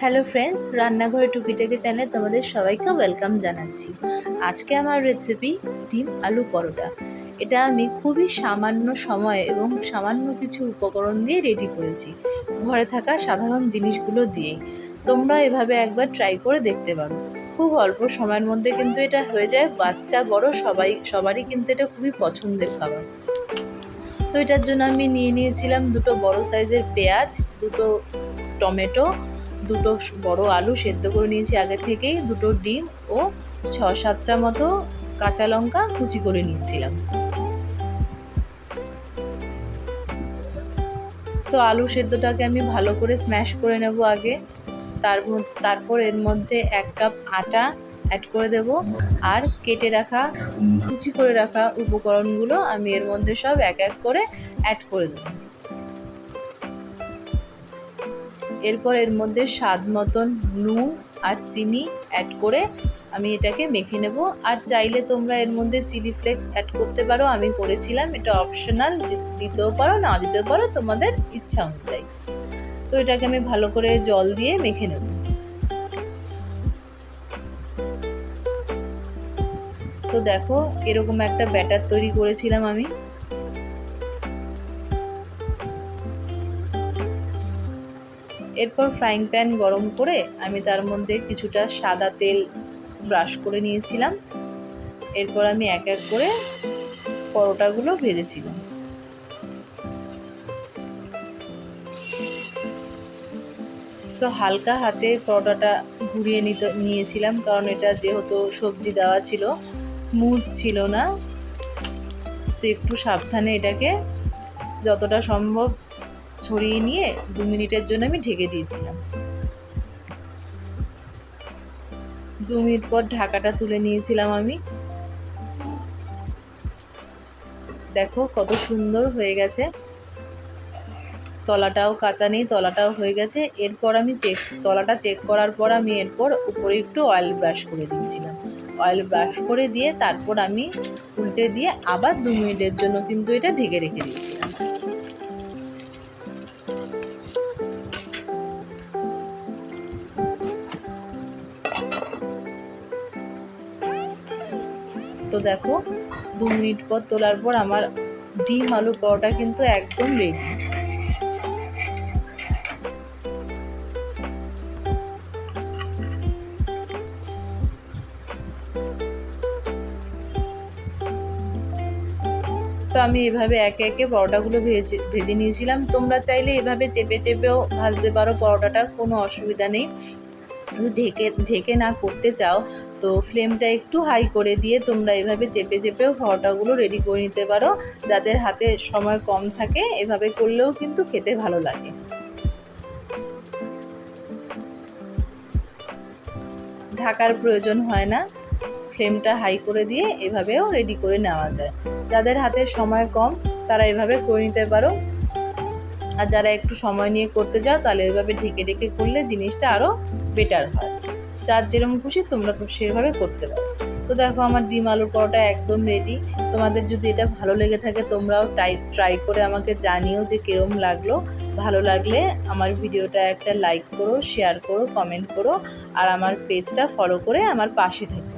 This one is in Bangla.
হ্যালো ফ্রেন্ডস, রান্নাঘরে টুকিটাকি চ্যানেলে তোমাদের সবাইকে ওয়েলকাম জানাচ্ছি। আজকে আমার রেসিপি ডিম আলু পরোটা। এটা আমি খুবই সামান্য সময় এবং সামান্য কিছু উপকরণ দিয়ে রেডি করেছি, ঘরে থাকা সাধারণ জিনিসগুলো দিয়েই। তোমরা এভাবে একবার ট্রাই করে দেখতে পারো। খুব অল্প সময়ের মধ্যে কিন্তু এটা হয়ে যায়, বাচ্চা বড় সবারই কিন্তু এটা খুবই পছন্দের খাবার। তো এটার জন্য আমি নিয়েছিলাম দুটো বড় সাইজের পেঁয়াজ, দুটো টমেটো, দুটো বড় আলু সেদ্ধ করে নিয়েছি আগে থেকেই, দুটো ডিম ও 6-7টা মতো কাঁচা লঙ্কা কুচি করে নিয়েছিলাম। তো আলু সেদ্ধটাকে আমি ভালো করে স্ম্যাশ করে নেব আগে। তারপর এর মধ্যে 1 কাপ আটা অ্যাড করে দেব, আর কেটে রাখা কুচি করে রাখা উপকরণগুলো আমি এর মধ্যে সব এক এক করে অ্যাড করে দেব। এরপর এর মধ্যে স্বাদ মতন নুন আর চিনি অ্যাড করে আমি এটাকে মেখে নেব। আর চাইলে তোমরা এর মধ্যে চিলি ফ্লেক্স অ্যাড করতে পারো, আমি করেছিলাম, এটা অপশনাল, দিতেও পারো না দিতেও পারো, তোমাদের ইচ্ছা অনুযায়ী। তো এটাকে আমি ভালো করে জল দিয়ে মেখে নেব। তো দেখো, এরকম একটা ব্যাটার তৈরি করেছিলাম আমি। এরপর ফ্রাইং প্যান গরম করে আমি তার মধ্যে কিছুটা সাদা তেল ব্রাশ করে নিয়েছিলাম। এরপর আমি এক এক করে পরোটাগুলো ভেজেছিলাম। তো হালকা হাতে পরোটাটা ঘুরিয়ে নিয়েছিলাম, কারণ এটা যেহেতু সবজি দেওয়া ছিল, স্মুথ ছিল না। তো একটু সাবধানে এটাকে যতটা সম্ভব ছড়িয়ে নিয়ে 2 মিনিটের জন্য আমি ঢেকে দিয়েছিলাম। 2 মিনিট পর ঢাকাটা তুলে নিয়েছিলাম আমি। দেখো কত সুন্দর হয়ে গেছে, তলাটাও কাঁচা নেই, তলাটাও হয়ে গেছে। এরপর আমি তলাটা চেক করার পর আমি এরপর উপরে একটু অয়েল ব্রাশ করে দিয়েছিলাম। অয়েল ব্রাশ করে দিয়ে তারপর আমি উল্টে দিয়ে আবার 2 মিনিটের জন্য কিন্তু এটা ঢেকে রেখে দিয়েছিলাম। তো দেখো 2 মিনিট পর তোলার পর আমার ডিম আলু পরোটা কিন্তু একদম রেডি। তো আমি এভাবে একে একে পরোটাগুলো ভেজে নিয়েছিলাম। তোমরা চাইলে এভাবে চেপে চেপেও ভাজতে পারো পরোটাটা, কোনো অসুবিধা নেই। যদি ঢেকে না করতে চাও তো ফ্লেমটা একটু হাই করে দিয়ে তোমরা এভাবে চেপে চেপেও পরোটাগুলো রেডি করে নিতে পারো। যাদের হাতে সময় কম থাকে এভাবে করলেও কিন্তু খেতে ভালো লাগে। ঢাকার প্রয়োজন হয় না, ফ্লেমটা হাই করে দিয়ে এভাবেও রেডি করে নেওয়া যায়। যাদের হাতে সময় কম তারা এভাবে করে নিতে পারো, আর যারা একটু সময় নিয়ে করতে চাও তাহলে এভাবে ঢেকে ঢেকে করলে জিনিসটা আরও বেটার হয়। যার যেরকম খুশি তোমরা সেভাবে করতে পারো। তো দেখো আমার ডিম আলুর পরোটা একদম রেডি। তোমাদের যদি এটা ভালো লেগে থাকে তোমরাও ট্রাই করে আমাকে জানিও যে কিরম লাগলো। ভালো লাগলে আমার ভিডিওটা একটা লাইক করো, শেয়ার করো, কমেন্ট করো, আর আমার পেজটা ফলো করে আমার পাশে থেকো।